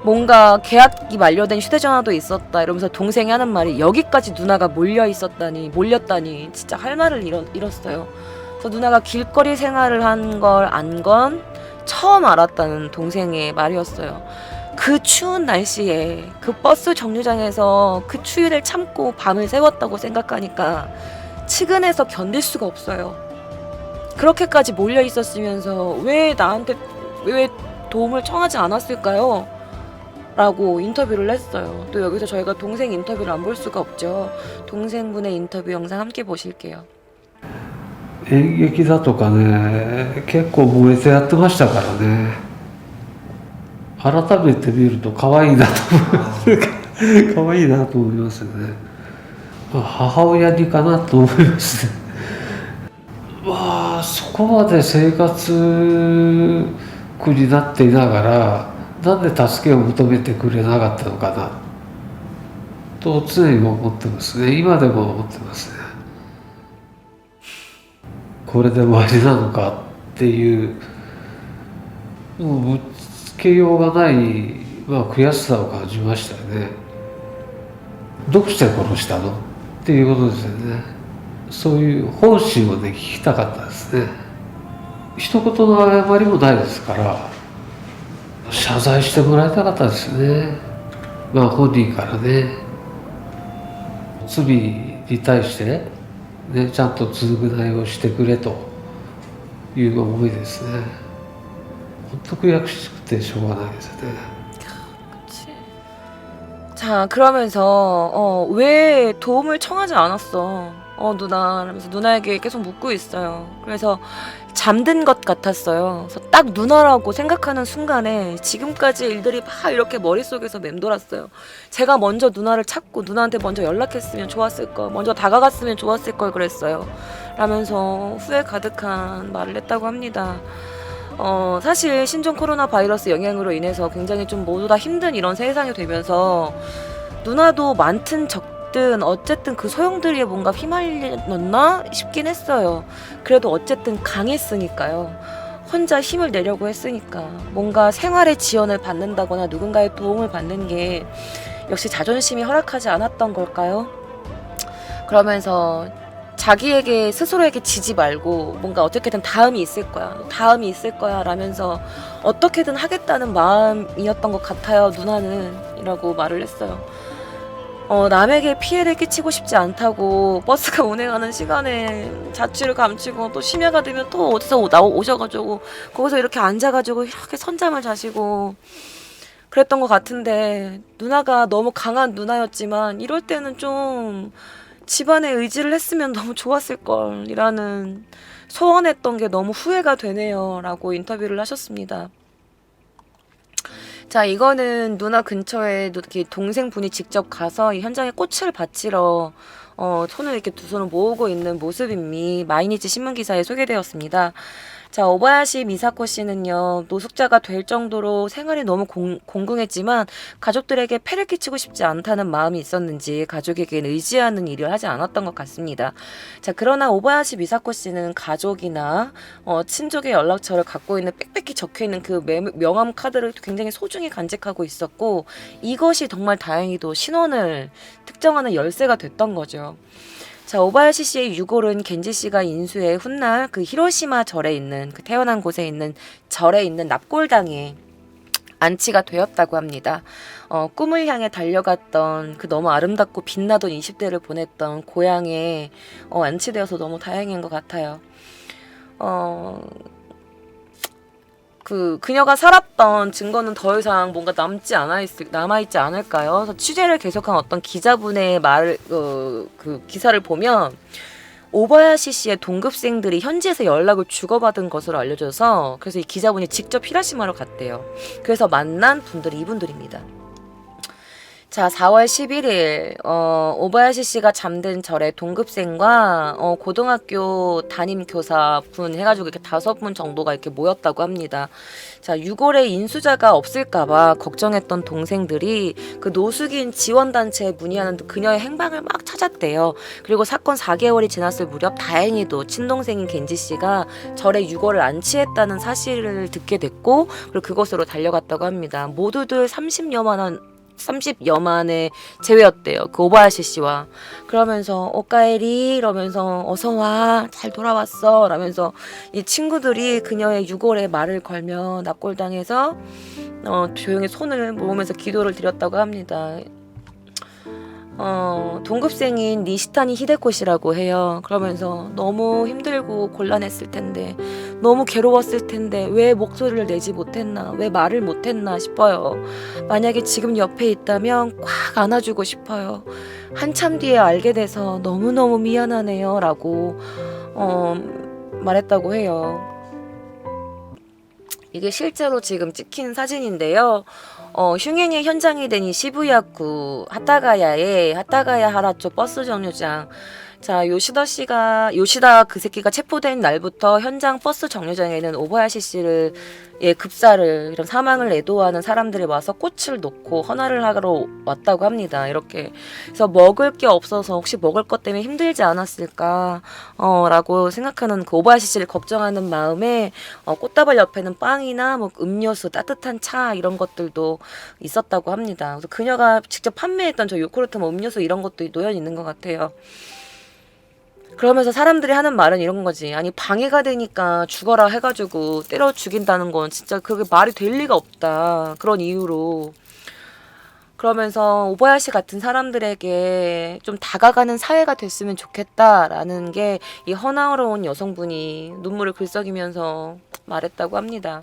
뭔가 계약이 만료된 휴대전화도 있었다 이러면서 동생이 하는 말이, 여기까지 누나가 몰렸다니 진짜 할 말을 잃었어요. 그래서 누나가 길거리 생활을 한 걸 안 건 처음 알았다는 동생의 말이었어요. 그 추운 날씨에 그 버스 정류장에서 그 추위를 참고 밤을 새웠다고 생각하니까 측은해서 견딜 수가 없어요. 그렇게까지 몰려 있었으면서 왜 도움을 청하지 않았을까요? 라고 인터뷰를 했어요. 또 여기서 저희가 동생 인터뷰를 안 볼 수가 없죠. 동생분의 인터뷰 영상 함께 보실게요. 演劇だとかね結構燃えてやってましたからね。改めて見ると可愛いなと思います可愛いなと思いますよね。まあ母親にかなと思いますね。まあそこまで生活苦になっていながらなんで助けを求めてくれなかったのかなと常に思ってますね。今でも思ってますね。これで終わりなのかっていうもうぶつけようがない、まあ、悔しさを感じましたよね。どうして殺したのっていうことですよね。そういう本心をね聞きたかったですね。一言の謝りもないですから謝罪してもらいたかったですね。まあ本人からね罪に対して、ね、ちゃんと償いをしてくれという思いですね。本当悔しくてしょうがないですね。자, 그러면서 왜 도움을 청하지 않았어? 누나 하면서 누나에게 계속 묻고 있어요. 그래서 잠든 것 같았어요. 그래서 딱 누나라고 생각하는 순간에 지금까지 일들이 막 이렇게 머릿속에서 맴돌았어요. 제가 먼저 누나를 찾고 누나한테 먼저 연락했으면 좋았을 걸, 먼저 다가갔으면 좋았을 걸 그랬어요. 라면서 후회 가득한 말을 했다고 합니다. 사실 신종 코로나 바이러스 영향으로 인해서 굉장히 좀 모두 다 힘든 이런 세상이 되면서 누나도 많든 적든 어쨌든 그 소용돌이에 뭔가 휘말렸나 싶긴 했어요. 그래도 어쨌든 강했으니까요. 혼자 힘을 내려고 했으니까 뭔가 생활의 지원을 받는다거나 누군가의 도움을 받는 게 역시 자존심이 허락하지 않았던 걸까요? 그러면서 자기에게 스스로에게 지지 말고 뭔가 어떻게든 다음이 있을 거야 라면서 어떻게든 하겠다는 마음이었던 것 같아요 누나는 이라고 말을 했어요. 남에게 피해를 끼치고 싶지 않다고 버스가 운행하는 시간에 자취를 감추고 또 심야가 되면 또 어디서 오셔가지고 거기서 이렇게 앉아가지고 이렇게 선잠을 자시고 그랬던 것 같은데 누나가 너무 강한 누나였지만 이럴 때는 좀 집안에 의지를 했으면 너무 좋았을 걸이라는 소원했던 게 너무 후회가 되네요 라고 인터뷰를 하셨습니다. 자, 이거는 누나 근처에 이렇게 동생분이 직접 가서 이 현장에 꽃을 바치러 손을 이렇게 두 손을 모으고 있는 모습이 마이니치 신문 기사에 소개되었습니다. 자, 오바야시 미사코 씨는요, 노숙자가 될 정도로 생활이 너무 공공했지만 가족들에게 폐를 끼치고 싶지 않다는 마음이 있었는지 가족에겐 의지하는 일을 하지 않았던 것 같습니다. 자, 그러나 오바야시 미사코 씨는 가족이나 친족의 연락처를 갖고 있는 빽빽히 적혀있는 그 명함 카드를 굉장히 소중히 간직하고 있었고 이것이 정말 다행히도 신원을 특정하는 열쇠가 됐던 거죠. 자, 오바야시 씨의 유골은 겐지 씨가 인수해 훗날 그 히로시마 절에 있는 그 태어난 곳에 있는 절에 있는 납골당에 안치가 되었다고 합니다. 꿈을 향해 달려갔던 그 너무 아름답고 빛나던 20대를 보냈던 고향에 안치되어서 너무 다행인 것 같아요. 그녀가 살았던 증거는 더 이상 뭔가 남아있지 않을까요? 그래서 취재를 계속한 어떤 기자분의 그 기사를 보면 오바야시 씨의 동급생들이 현지에서 연락을 주고받은 것으로 알려져서 그래서 이 기자분이 직접 히라시마로 갔대요. 그래서 만난 분들이 이분들입니다. 자, 4월 11일 오바야시 씨가 잠든 절에 동급생과 고등학교 담임 교사분 해가지고 이렇게 5분 정도가 이렇게 모였다고 합니다. 자, 유골에 인수자가 없을까봐 걱정했던 동생들이 그 노숙인 지원단체에 문의하는 그녀의 행방을 막 찾았대요. 그리고 사건 4개월이 지났을 무렵 다행히도 친동생인 겐지 씨가 절에 유골을 안치했다는 사실을 듣게 됐고 그리고 그곳으로 달려갔다고 합니다. 모두들 30여만의 제외였대요. 그 오바야시 씨와. 그러면서 오카에리 이러면서 어서와 잘 돌아왔어 라면서 이 친구들이 그녀의 유골에 말을 걸며 납골당해서 조용히 손을 모으면서 기도를 드렸다고 합니다. 동급생인 니시타니 히데코 씨라고 해요. 그러면서 너무 힘들고 곤란했을 텐데 너무 괴로웠을 텐데 왜 목소리를 내지 못했나 왜 말을 못했나 싶어요. 만약에 지금 옆에 있다면 꽉 안아주고 싶어요. 한참 뒤에 알게 돼서 너무너무 미안하네요 라고 말했다고 해요. 이게 실제로 지금 찍힌 사진인데요. 흉행의 현장이 된 이 시부야구 하타가야의 하타가야 하라초 버스 정류장. 자, 요시다 그 새끼가 체포된 날부터 현장 버스 정류장에는 오바야시 씨를 급사를 이런 사망을 애도하는 사람들이 와서 꽃을 놓고 헌화를 하러 왔다고 합니다. 이렇게 그래서 먹을 게 없어서 혹시 먹을 것 때문에 힘들지 않았을까 라고 생각하는 그 오바야시 씨를 걱정하는 마음에 꽃다발 옆에는 빵이나 뭐 음료수, 따뜻한 차 이런 것들도 있었다고 합니다. 그래서 그녀가 직접 판매했던 저 요구르트 뭐 음료수 이런 것도 놓여 있는 것 같아요. 그러면서 사람들이 하는 말은 이런 거지. 아니 방해가 되니까 죽어라 해가지고 때려 죽인다는 건 진짜 그게 말이 될 리가 없다. 그런 이유로. 그러면서 오바야시 같은 사람들에게 좀 다가가는 사회가 됐으면 좋겠다라는 게 이 헌화하러 온 여성분이 눈물을 글썽이면서 말했다고 합니다.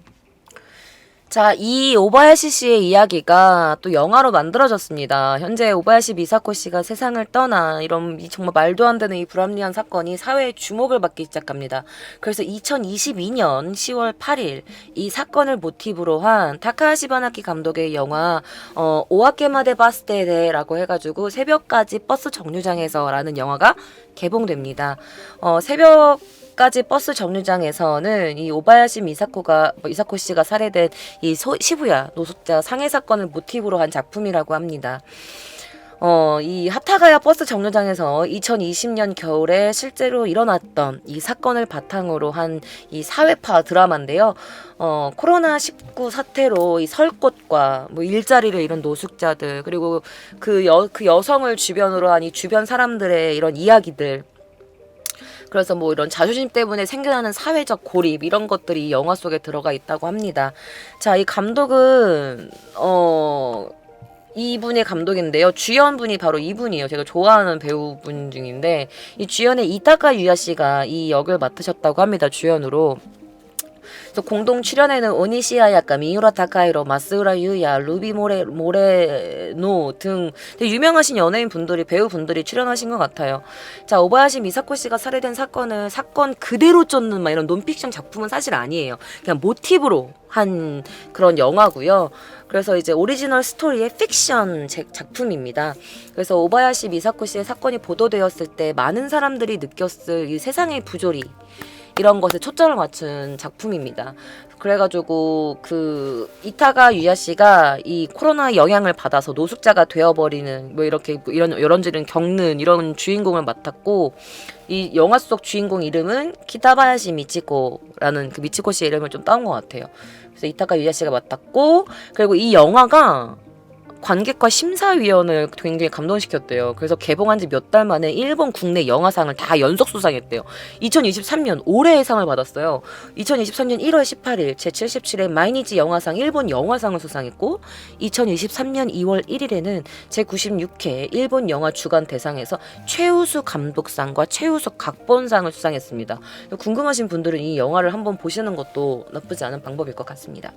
자, 이 오바야시 씨의 이야기가 또 영화로 만들어졌습니다. 현재 오바야시 미사코 씨가 세상을 떠나 이런 정말 말도 안 되는 이 불합리한 사건이 사회의 주목을 받기 시작합니다. 그래서 2022년 10월 8일 이 사건을 모티브로 한 타카하시 바나키 감독의 영화 오와케마데 바스테데라고 해가지고 새벽까지 버스 정류장에서라는 영화가 개봉됩니다. 새벽까지 버스 정류장에서는 이 오바야시 미사코 씨가 살해된 이 시부야 노숙자 상해 사건을 모티브로 한 작품이라고 합니다. 이 하타가야 버스 정류장에서 2020년 겨울에 실제로 일어났던 이 사건을 바탕으로 한 이 사회파 드라마인데요. 코로나19 사태로 이 설 곳과 뭐 일자리를 잃은 노숙자들 그리고 그 여성을 주변으로 한 이 주변 사람들의 이런 이야기들 그래서 뭐 이런 자존심 때문에 생겨나는 사회적 고립 이런 것들이 이 영화 속에 들어가 있다고 합니다. 자, 이 감독은 이분의 감독인데요. 주연분이 바로 이분이에요. 제가 좋아하는 배우분 중인데 이 주연의 이타카 유야 씨가 이 역을 맡으셨다고 합니다. 주연으로. 그래서 공동 출연에는 오니시아 야카, 미우라 타카이로, 마스우라 유야, 루비 모레노 등 되게 유명하신 연예인 분들이 배우 분들이 출연하신 것 같아요. 자, 오바야시 미사코 씨가 살해된 사건을 사건 그대로 쫓는 막 이런 논픽션 작품은 사실 아니에요. 그냥 모티브로 한 그런 영화고요. 그래서 이제 오리지널 스토리의 픽션 작품입니다. 그래서 오바야시 미사코 씨의 사건이 보도되었을 때 많은 사람들이 느꼈을 이 세상의 부조리 이런 것에 초점을 맞춘 작품입니다. 그래가지고 그 이타가 유야 씨가 이 코로나 영향을 받아서 노숙자가 되어버리는 뭐 이렇게 이런 여런저런 겪는 이런 주인공을 맡았고 이 영화 속 주인공 이름은 키타바야시 미치코라는 그 미치코 씨의 이름을 좀 따온 것 같아요. 그래서 이타가 유야 씨가 맡았고 그리고 이 영화가 관객과 심사위원을 굉장히 감동시켰대요. 그래서 개봉한 지 몇 달 만에 일본 국내 영화상을 다 연속 수상했대요. 2023년 올해의 상을 받았어요. 2023년 1월 18일 제77회 마이니치 영화상 일본 영화상을 수상했고 2023년 2월 1일에는 제96회 일본 영화 주간 대상에서 최우수 감독상과 최우수 각본상을 수상했습니다. 궁금하신 분들은 이 영화를 한번 보시는 것도 나쁘지 않은 방법일 것 같습니다.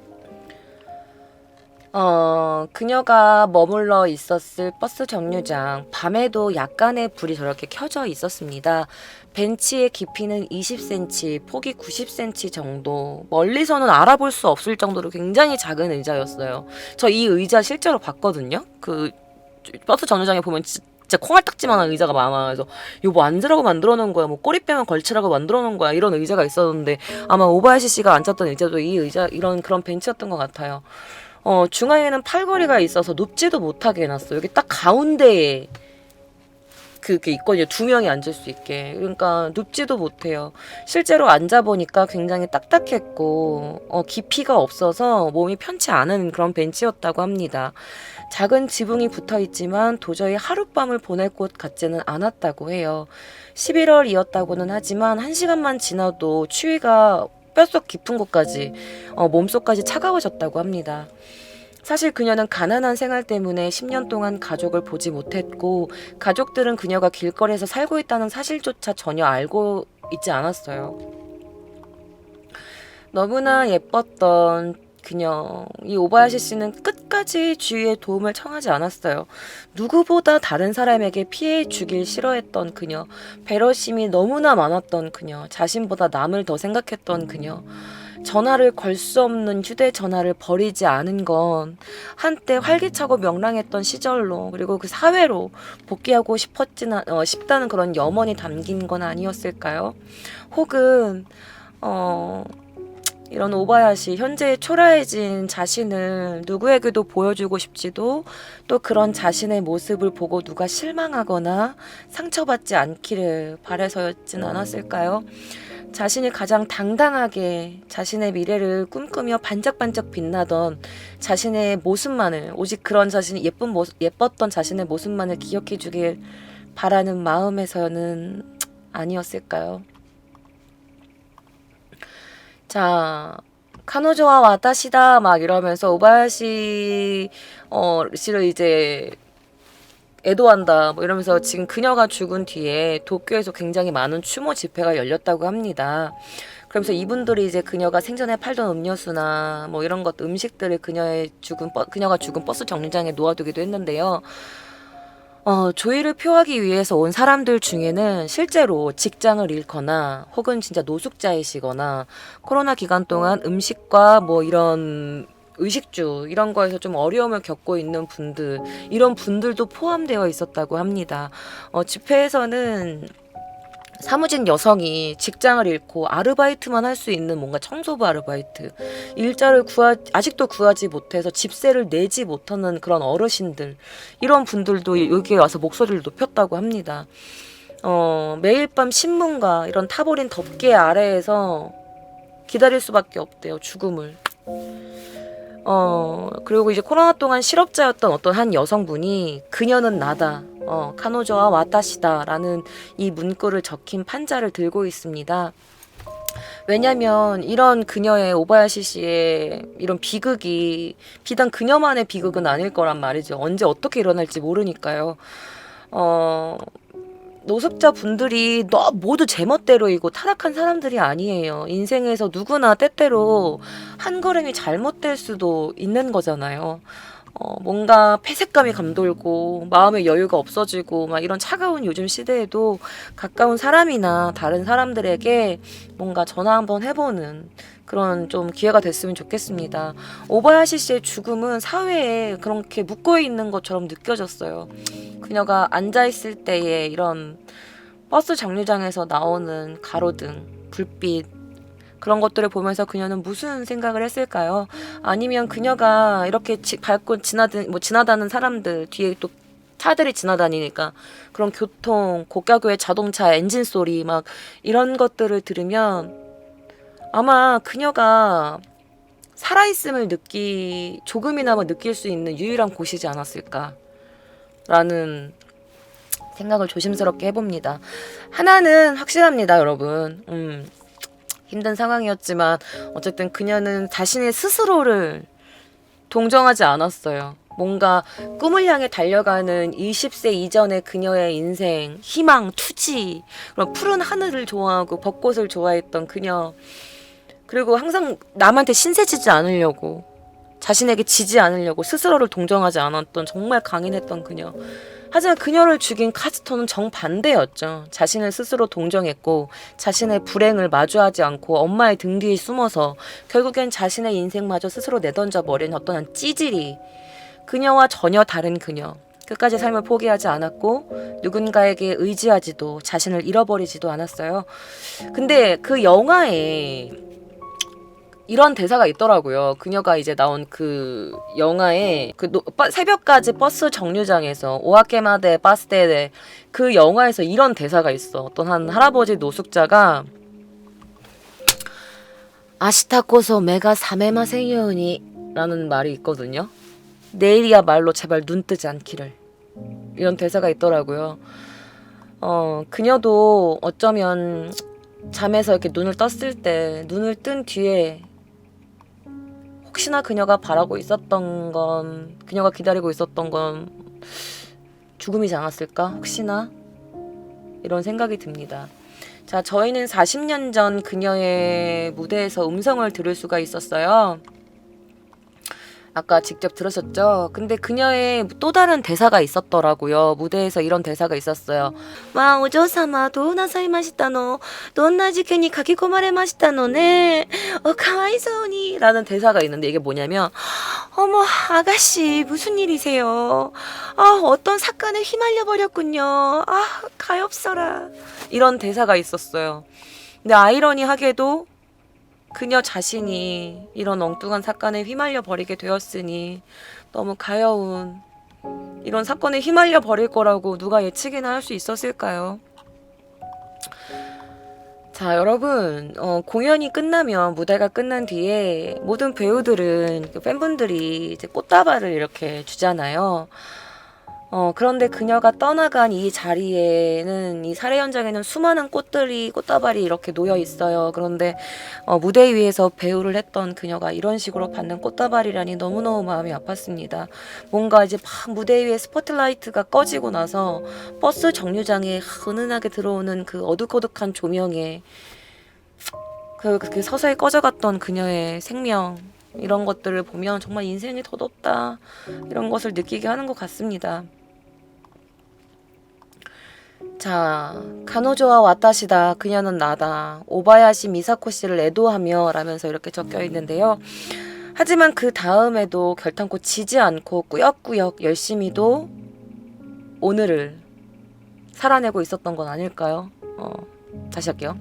그녀가 머물러 있었을 버스 정류장, 밤에도 약간의 불이 저렇게 켜져 있었습니다. 벤치의 깊이는 20cm, 폭이 90cm 정도, 멀리서는 알아볼 수 없을 정도로 굉장히 작은 의자였어요. 저 이 의자 실제로 봤거든요. 그 버스 정류장에 보면 진짜 콩알딱지만한 의자가 많아서 이거 뭐 앉으라고 만들어 놓은 거야, 뭐 꼬리뼈만 걸치라고 만들어 놓은 거야 이런 의자가 있었는데 아마 오바야시 씨가 앉았던 의자도 이 의자 이런 그런 벤치였던 것 같아요. 중앙에는 팔걸이가 있어서 눕지도 못하게 해놨어. 여기 딱 가운데에 그게 있거든요. 두 명이 앉을 수 있게. 그러니까 눕지도 못해요. 실제로 앉아보니까 굉장히 딱딱했고 깊이가 없어서 몸이 편치 않은 그런 벤치였다고 합니다. 작은 지붕이 붙어있지만 도저히 하룻밤을 보낼 곳 같지는 않았다고 해요. 11월이었다고는 하지만 1시간만 지나도 추위가 뼛속 깊은 곳까지 몸속까지 차가워졌다고 합니다. 사실 그녀는 가난한 생활 때문에 10년 동안 가족을 보지 못했고 가족들은 그녀가 길거리에서 살고 있다는 사실조차 전혀 알고 있지 않았어요. 너무나 예뻤던 그녀, 이 오바야시 씨는 끝까지 주위의 도움을 청하지 않았어요. 누구보다 다른 사람에게 피해 주길 싫어했던 그녀, 배려심이 너무나 많았던 그녀, 자신보다 남을 더 생각했던 그녀. 전화를 걸 수 없는 휴대전화를 버리지 않은 건 한때 활기차고 명랑했던 시절로 그리고 그 사회로 복귀하고 싶다는 그런 염원이 담긴 건 아니었을까요? 혹은 이런 오바야시 현재의 초라해진 자신을 누구에게도 보여주고 싶지도 또 그런 자신의 모습을 보고 누가 실망하거나 상처받지 않기를 바래서였진 않았을까요? 자신이 가장 당당하게 자신의 미래를 꿈꾸며 반짝반짝 빛나던 자신의 모습만을 오직 그런 자신이 예뻤던 자신의 모습만을 기억해 주길 바라는 마음에서는 아니었을까요? 자, 카노조와 와타시다 막 이러면서 오바야시 씨를 이제 애도한다 뭐 이러면서 지금 그녀가 죽은 뒤에 도쿄에서 굉장히 많은 추모 집회가 열렸다고 합니다. 그러면서 이분들이 이제 그녀가 생전에 팔던 음료수나 뭐 이런 것 음식들을 그녀가 죽은 버스 정류장에 놓아두기도 했는데요. 조의를 표하기 위해서 온 사람들 중에는 실제로 직장을 잃거나 혹은 진짜 노숙자이시거나 코로나 기간 동안 음식과 뭐 이런 의식주 이런 거에서 좀 어려움을 겪고 있는 분들 이런 분들도 포함되어 있었다고 합니다. 집회에서는 사무직 여성이 직장을 잃고 아르바이트만 할 수 있는 뭔가 청소부 아르바이트 일자를 아직도 구하지 못해서 집세를 내지 못하는 그런 어르신들 이런 분들도 여기에 와서 목소리를 높였다고 합니다. 매일 밤 신문과 이런 타버린 덮개 아래에서 기다릴 수밖에 없대요. 죽음을. 그리고 이제 코로나 동안 실업자였던 어떤 한 여성분이 그녀는 나다. 카노조와 와타시다 라는 이 문구를 적힌 판자를 들고 있습니다. 왜냐면 이런 그녀의 오바야시 씨의 이런 비극이 비단 그녀만의 비극은 아닐 거란 말이죠. 언제 어떻게 일어날지 모르니까요. 노숙자 분들이 모두 제멋대로이고 타락한 사람들이 아니에요. 인생에서 누구나 때때로 한 걸음이 잘못될 수도 있는 거잖아요. 뭔가 폐색감이 감돌고 마음의 여유가 없어지고 막 이런 차가운 요즘 시대에도 가까운 사람이나 다른 사람들에게 뭔가 전화 한번 해보는 그런 좀 기회가 됐으면 좋겠습니다. 오바야시 씨의 죽음은 사회에 그렇게 묻고 있는 것처럼 느껴졌어요. 그녀가 앉아있을 때의 이런 버스 정류장에서 나오는 가로등, 불빛 그런 것들을 보면서 그녀는 무슨 생각을 했을까요? 아니면 그녀가 이렇게 밟고 지나다는 사람들 뒤에 또 차들이 지나다니니까 그런 교통, 고가구의 자동차 엔진 소리 막 이런 것들을 들으면 아마 그녀가 살아있음을 조금이나마 느낄 수 있는 유일한 곳이지 않았을까라는 생각을 조심스럽게 해봅니다. 하나는 확실합니다, 여러분. 힘든 상황이었지만 어쨌든 그녀는 자신의 스스로를 동정하지 않았어요. 뭔가 꿈을 향해 달려가는 20세 이전의 그녀의 인생, 희망, 투지, 그런 푸른 하늘을 좋아하고 벚꽃을 좋아했던 그녀 그리고 항상 남한테 신세지지 않으려고 자신에게 지지 않으려고 스스로를 동정하지 않았던 정말 강인했던 그녀. 하지만 그녀를 죽인 카즈토는 정반대였죠. 자신을 스스로 동정했고 자신의 불행을 마주하지 않고 엄마의 등 뒤에 숨어서 결국엔 자신의 인생마저 스스로 내던져 버린 어떤 찌질이 그녀와 전혀 다른 그녀. 끝까지 삶을 포기하지 않았고 누군가에게 의지하지도 자신을 잃어버리지도 않았어요. 근데 그 영화에 이런 대사가 있더라고요. 그녀가 이제 나온 그 영화에 새벽까지 버스 정류장에서 오하케마데 바스테데 그 영화에서 이런 대사가 있어. 어떤 한 할아버지 노숙자가 아시타코소 메가 사메마세요니 라는 말이 있거든요. 내일이야말로 제발 눈 뜨지 않기를. 이런 대사가 있더라고요. 그녀도 어쩌면 잠에서 이렇게 눈을 떴을 때 눈을 뜬 뒤에 혹시나 그녀가 바라고 있었던 건 그녀가 기다리고 있었던 건 죽음이지 않았을까? 혹시나? 이런 생각이 듭니다. 자, 저희는 40년 전 그녀의 무대에서 음성을 들을 수가 있었어요. 아까 직접 들으셨죠? 근데 그녀의 또 다른 대사가 있었더라고요. 무대에서 이런 대사가 있었어요. 와, 오조사마 도우나사이마시타노. 돈나지케니 가기고마레마시타노네. 가와이소니. 라는 대사가 있는데 이게 뭐냐면 어머, 아가씨 무슨 일이세요? 어떤 사건에 휘말려 버렸군요. 가엾어라. 이런 대사가 있었어요. 근데 아이러니하게도 그녀 자신이 이런 엉뚱한 사건에 휘말려 버리게 되었으니 너무 가여운 이런 사건에 휘말려 버릴 거라고 누가 예측이나 할 수 있었을까요? 자, 여러분, 공연이 끝나면 무대가 끝난 뒤에 모든 배우들은 팬분들이 이제 꽃다발을 이렇게 주잖아요. 그런데 그녀가 떠나간 이 자리에는 이 살해 현장에는 수많은 꽃다발이 이렇게 놓여 있어요. 그런데 무대 위에서 배우를 했던 그녀가 이런 식으로 받는 꽃다발이라니 너무너무 마음이 아팠습니다. 뭔가 이제 막 무대 위에 스포트라이트가 꺼지고 나서 버스 정류장에 은은하게 들어오는 그 어둑어둑한 조명에 그 서서히 꺼져갔던 그녀의 생명 이런 것들을 보면 정말 인생이 더덥다 이런 것을 느끼게 하는 것 같습니다. 자, 가노조와 와타시다. 그녀는 나다. 오바야시 미사코 씨를 애도하며 라면서 이렇게 적혀 있는데요. 하지만 그 다음에도 결탄코 지지 않고 꾸역꾸역 열심히도 오늘을 살아내고 있었던 건 아닐까요? 다시 할게요.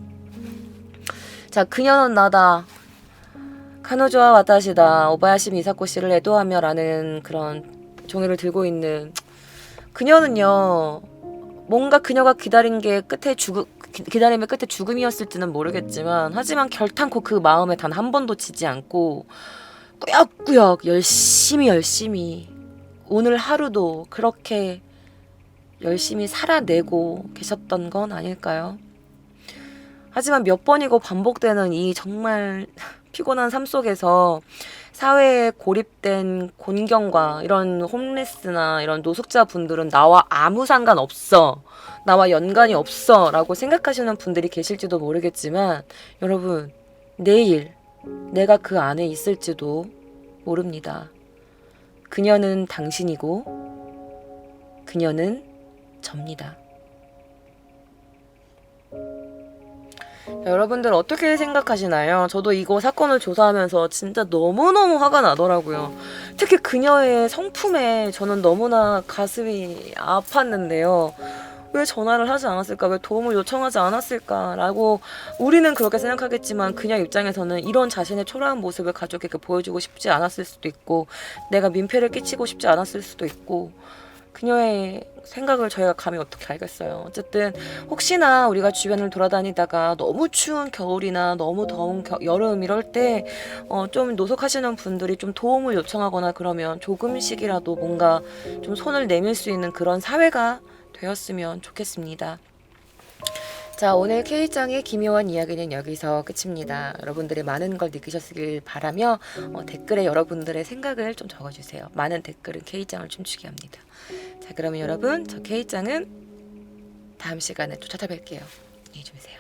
자, 그녀는 나다. 카노조와 와타시다. 오바야시 미사코 씨를 애도하며 라는 그런 종이를 들고 있는 그녀는요. 뭔가 그녀가 기다린 게 기다림의 끝에 죽음이었을지는 모르겠지만 하지만 결탄코 그 마음에 단 한 번도 지지 않고 꾸역꾸역 열심히 오늘 하루도 그렇게 열심히 살아내고 계셨던 건 아닐까요? 하지만 몇 번이고 반복되는 이 정말 피곤한 삶 속에서 사회에 고립된 곤경과 이런 홈레스나 이런 노숙자 분들은 나와 아무 상관 없어. 나와 연관이 없어. 라고 생각하시는 분들이 계실지도 모르겠지만 여러분, 내일 내가 그 안에 있을지도 모릅니다. 그녀는 당신이고 그녀는 접니다. 여러분들 어떻게 생각하시나요? 저도 이거 사건을 조사하면서 진짜 너무너무 화가 나더라고요. 특히 그녀의 성품에 저는 너무나 가슴이 아팠는데요. 왜 전화를 하지 않았을까? 왜 도움을 요청하지 않았을까? 우리는 그렇게 생각하겠지만 그녀 입장에서는 이런 자신의 초라한 모습을 가족에게 보여주고 싶지 않았을 수도 있고 내가 민폐를 끼치고 싶지 않았을 수도 있고 그녀의 생각을 저희가 감히 어떻게 알겠어요. 어쨌든 혹시나 우리가 주변을 돌아다니다가 너무 추운 겨울이나 너무 더운 여름 이럴 때 좀 노숙하시는 분들이 좀 도움을 요청하거나 그러면 조금씩이라도 뭔가 좀 손을 내밀 수 있는 그런 사회가 되었으면 좋겠습니다. 자, 오늘 K짱의 기묘한 이야기는 여기서 끝입니다. 여러분들이 많은 걸 느끼셨길 바라며 댓글에 여러분들의 생각을 좀 적어주세요. 많은 댓글은 K짱을 춤추게 합니다. 자, 그러면 여러분, 저 K짱은 다음 시간에 또 찾아뵐게요. 안녕히 주무세요.